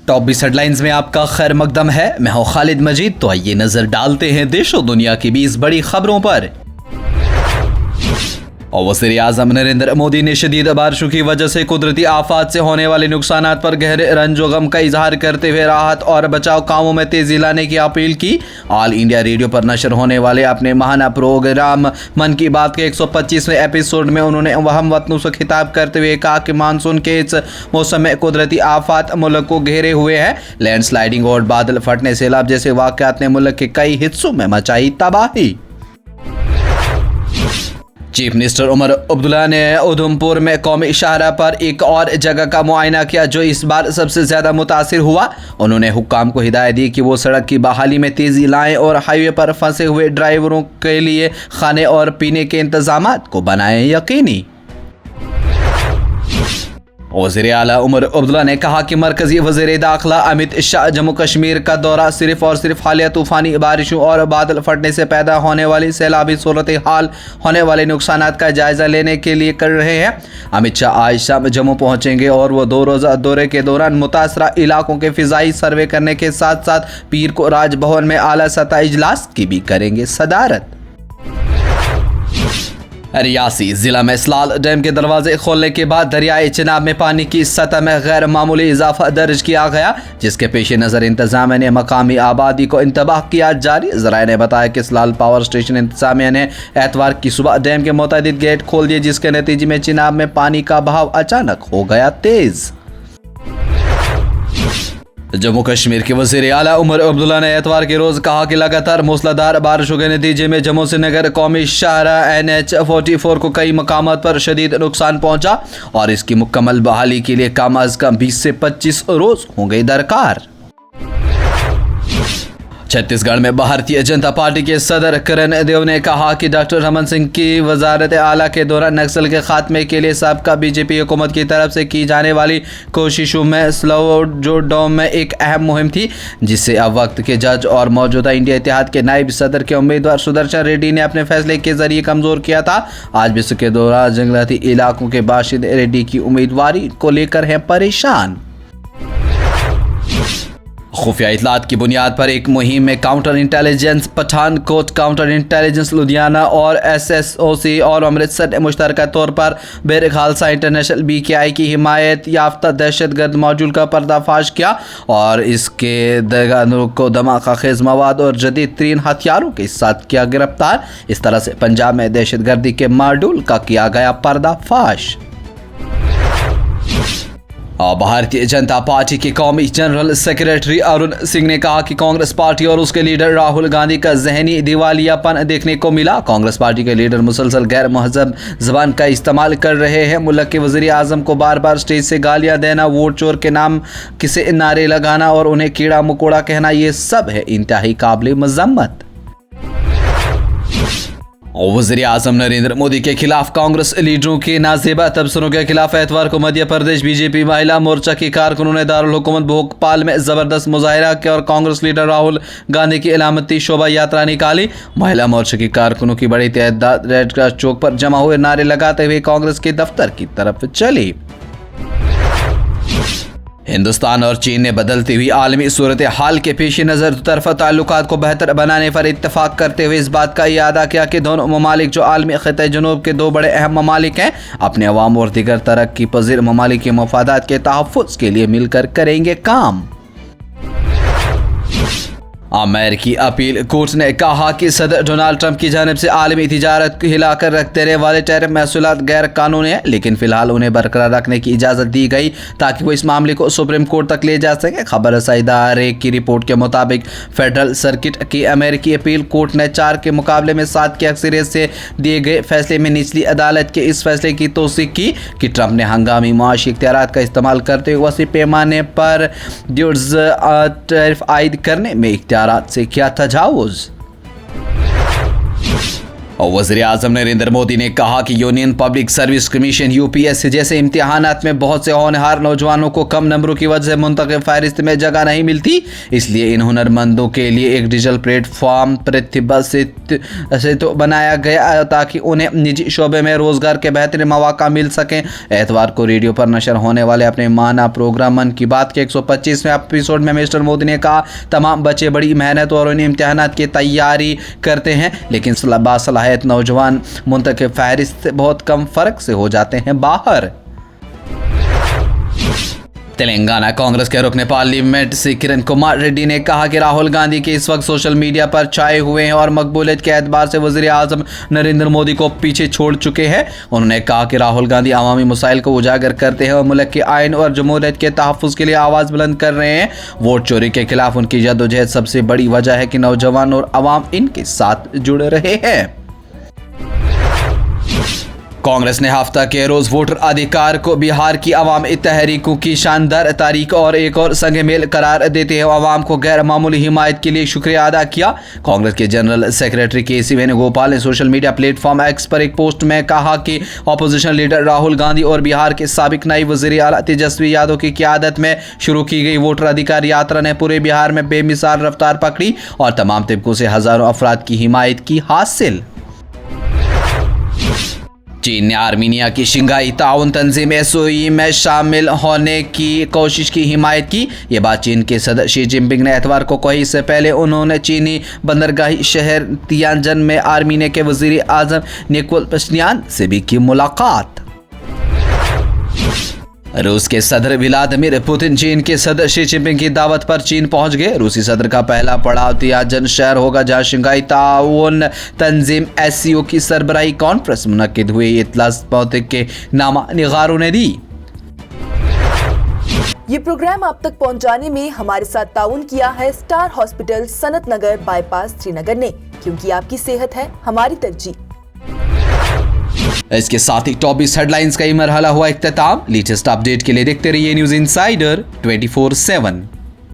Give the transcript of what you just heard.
Top 20 headlines में आपका खैर मकदम है। मैं हूं खालिद मजीद। तो आइए नजर डालते हैं देश और दुनिया की 20 बड़ी खबरों पर। और वज़ीर आज़म नरेंद्र मोदी ने शदीद बारिशों की वजह से कुदरती आफात से होने वाले नुकसानात पर गहरे रंज व गम का इजहार करते हुए राहत और बचाव कामों में तेजी लाने की अपील की। ऑल इंडिया रेडियो पर नशर होने वाले अपने महाना प्रोग्राम मन की बात के 125वें एपिसोड में उन्होंने वहम वतनों से खिताब करते हुए कहा कि मानसून के इस मौसम में कुदरती आफात मुल्क को घेरे हुए हैं। लैंडस्लाइडिंग और बादल फटने, सैलाब जैसे वाक़यात ने मुल्क के कई हिस्सों में मचाई तबाही। चीफ मिनिस्टर उमर अब्दुल्ला ने उधमपुर में कौमी शाहरा पर एक और जगह का मुआयना किया जो इस बार सबसे ज्यादा मुतासिर हुआ। उन्होंने हुक्काम को हिदायत दी कि वो सड़क की बहाली में तेजी लाएं और हाईवे पर फंसे हुए ड्राइवरों के लिए खाने और पीने के इंतजामात को बनाएं यकीनी। वज़ीर आला उमर अब्दुल्ला ने कहा कि मरकजी वज़ीर दाखिला अमित शाह जम्मू कश्मीर का दौरा सिर्फ और सिर्फ हालिया तूफ़ानी बारिशों और बादल फटने से पैदा होने वाली सैलाबी सूरत हाल होने वाले नुकसानात का जायज़ा लेने के लिए कर रहे हैं। अमित शाह आज शाम जम्मू पहुंचेंगे और वो 2 रोज़ा दौरे के दौरान मुतासरा इलाकों के फ़िज़ाई सर्वे करने के साथ साथ पीर को राजभवन में आला सतह इजलास की भी करेंगे सदारत। रियासी जिला में सलाल डैम के दरवाजे खोलने के बाद दरियाए चिनाब में पानी की सतह में गैर मामूली इजाफा दर्ज किया गया, जिसके पेश नज़र इंतजामिया ने मकामी आबादी को इंतबाह किया जारी। ज़राए ने बताया कि सलाल पावर स्टेशन इंतजामिया ने एतवार की सुबह डैम के मुतअद्दिद गेट खोल दिए, जिसके नतीजे में चिनाब में पानी का बहाव अचानक हो गया तेज। जम्मू कश्मीर के वज़ीर आला उमर अब्दुल्ला ने एतवार के रोज़ कहा कि लगातार मूसलाधार बारिशों के नतीजे में जम्मू श्रीनगर कौमी शाहरा NH 44 को कई मकामात पर शदीद नुकसान पहुंचा और इसकी मुकम्मल बहाली के लिए कम अज़ कम 20 से 25 रोज़ होंगे दरकार। छत्तीसगढ़ में भारतीय जनता पार्टी के सदर करण देव ने कहा कि डॉक्टर रमन सिंह की वजारत आला के दौरान नक्सल के खात्मे के लिए सबका बीजेपी हुकूमत की तरफ से की जाने वाली कोशिशों में स्लो जो डॉम में एक अहम मुहिम थी, जिससे अब वक्त के जज और मौजूदा इंडिया इत्तेहाद के नायब सदर के उम्मीदवार सुदर्शन रेड्डी ने अपने फैसले के जरिए कमजोर किया था। आज विश्व के दौरान जंगलाती इलाकों के बाशिंदे रेड्डी की उम्मीदवारी को लेकर हैं परेशान। खुफिया इतलात की बुनियाद पर एक मुहिम में counter intelligence Pathankot, counter intelligence Ludhiana और SSOC और अमृतसर ने मुश्तरका तौर पर बेर खालसा इंटरनेशनल BKI की हिमायत याफ्ता दहशतगर्द मॉड्यूल का पर्दाफाश किया और इसके दगानों को धमाका खेज मवाद और जदीद तरीन हथियारों के साथ किया गिरफ्तार। इस तरह से पंजाब में दहशतगर्दी के मॉड्यूल का किया गया पर्दाफाश। भारतीय जनता पार्टी के कौमी जनरल सेक्रेटरी अरुण सिंह ने कहा कि कांग्रेस पार्टी और उसके लीडर राहुल गांधी का जहनी दिवालियापन देखने को मिला। कांग्रेस पार्टी के लीडर मुसलसल गैर महजब जबान का इस्तेमाल कर रहे हैं। मुल्क के वज़ीर आज़म को बार बार स्टेज से गालियां देना, वोट चोर के नाम किसे नारे लगाना और उन्हें कीड़ा मकोड़ा कहना, ये सब है इंतहाई काबिल मजम्मत। वज़ीर आज़म नरेंद्र मोदी के खिलाफ कांग्रेस लीडरों के नाजेबा तबसरों के खिलाफ एतवार को मध्य प्रदेश बीजेपी महिला मोर्चा की कारकुनों ने दारुल हुकूमत भोपाल में जबरदस्त मुजाहिरा किया और कांग्रेस लीडर राहुल गांधी की इलामती शोभा यात्रा निकाली। महिला मोर्चा की कारकुनों की बड़ी तादाद रेड क्रॉस चौक पर जमा हुए नारे लगाते हुए कांग्रेस के दफ्तर की तरफ चली। हिंदुस्तान और चीन ने बदलती हुई आलमी सूरत हाल के पेश नज़र तरफा ताल्लुकात को बेहतर बनाने पर इत्तफाक करते हुए इस बात का इरादा किया कि दोनों ममालिक जो आलमी खिते जनूब के 2 बड़े अहम ममालिक हैं, अपने अवाम और दीगर तरक्की पजीर ममालिक के मफादात के तहफ़्फ़ुज़ के लिए मिलकर करेंगे काम। अमेरिकी अपील कोर्ट ने कहा कि सदर डोनाल्ड ट्रंप की जानिब से आलमी तिजारत को हिलाकर रख देने वाले टैरिफ महसूलात गैर कानूनी है, लेकिन फिलहाल उन्हें बरकरार रखने की इजाज़त दी गई ताकि वो इस मामले को सुप्रीम कोर्ट तक ले जा सके। खबर रसाई इदारे की रिपोर्ट के मुताबिक फेडरल सर्किट की अमेरिकी अपील कोर्ट ने 4 के मुकाबले में 7 की अक्सरियत से दिए गए फैसले में निचली अदालत के इस फैसले की तौसीक की कि ट्रंप ने हंगामी मुआशी इख्तियारात का इस्तेमाल करते हुए वसी पैमाने पर ड्यूट्स टैरिफ आयद करने में से किया तजावुज़। और वज़ीर आज़म नरेंद्र मोदी ने कहा कि union public service commission UPSC जैसे इम्तिहानात में बहुत से होनहार नौजवानों को कम नंबरों की वजह से मुंतखब फहरिस्त में जगह नहीं मिलती, इसलिए इन हुनरमंदों के लिए एक डिजिटल प्लेटफॉर्म प्रतिभा से तो बनाया गया ताकि उन्हें निजी शोबे में रोजगार के बेहतरीन मौका मिल सकें। एतवार को रेडियो पर नशर होने वाले अपने माना प्रोग्राम मन की बात के 125वें एपिसोड में मिस्टर मोदी ने कहा, तमाम बच्चे बड़ी मेहनत और उन इम्तिहानात की तैयारी करते हैं, लेकिन बासलाहियत नौजवान मुंतखब फहरिस्त से बहुत कम फर्क से हो जाते हैं बाहर। तेलंगाना कांग्रेस के रुकने पार्लियामेंट से किरण कुमार रेड्डी ने कहा कि राहुल गांधी के इस वक्त सोशल मीडिया पर छाए हुए हैं और मकबूलियत के एतबार से वज़ीर आज़म नरेंद्र मोदी को पीछे छोड़ चुके हैं। उन्होंने कहा कि राहुल गांधी अवामी मसाइल को उजागर करते हैं और मुल्क के आइन और जमहूरियत के तहफ़्फ़ुज़ के लिए आवाज़ बुलंद कर रहे हैं। वोट चोरी के खिलाफ उनकी जद्दोजहद सबसे बड़ी वजह है कि नौजवान और अवाम इनके साथ जुड़ रहे हैं। कांग्रेस ने हफ्ता के रोज वोटर अधिकार को बिहार की अवामी तहरीकों की शानदार तारीख और एक और संग मेल करार देते हुए अवाम को गैर मामूली हिमायत के लिए शुक्रिया अदा किया। कांग्रेस के जनरल सेक्रेटरी के.सी. वेणुगोपाल ने सोशल मीडिया प्लेटफॉर्म एक्स पर एक पोस्ट में कहा कि अपोजिशन लीडर राहुल गांधी और बिहार के साबिक नायब वज़ीर आला तेजस्वी यादव की क़यादत में शुरू की गई वोटर अधिकार यात्रा ने पूरे बिहार में बेमिसाल रफ्तार पकड़ी और तमाम तबकों से हजारों अफराद की हिमायत की हासिल। चीन ने आर्मीनिया की शंघाई ताउन तंजीम SOE में शामिल होने की कोशिश की हिमायत की। ये बात चीन के सदर शी जिनपिंग ने एतवार को कही। इससे पहले उन्होंने चीनी बंदरगाही शहर तियानजन में आर्मीनिया के वज़ीर आज़म निकोल पशिन्यान से भी की मुलाकात। रूस के सदर व्लादिमीर पुतिन चीन के सदर शी जिनपिंग की दावत पर चीन पहुंच गए। रूसी सदर का पहला पड़ाव तियानजन शहर होगा, जहां शंघाई ताउन तंजीम SCO की सरबराही कॉन्फ्रेंस मुनक्किद हुई। इत्तला स्पुतनिक के नामा निगारों ने दी। ये प्रोग्राम आप तक पहुंचाने में हमारे साथ ताउन किया है स्टार हॉस्पिटल सनत नगर बाईपास श्रीनगर ने, क्योंकि आपकी सेहत है हमारी तरजीह। इसके साथ ही टॉप 20 हेडलाइंस का ये मरहला हुआ इख्तिताम। लेटेस्ट अपडेट के लिए देखते रहिए न्यूज़ इनसाइडर 24/7।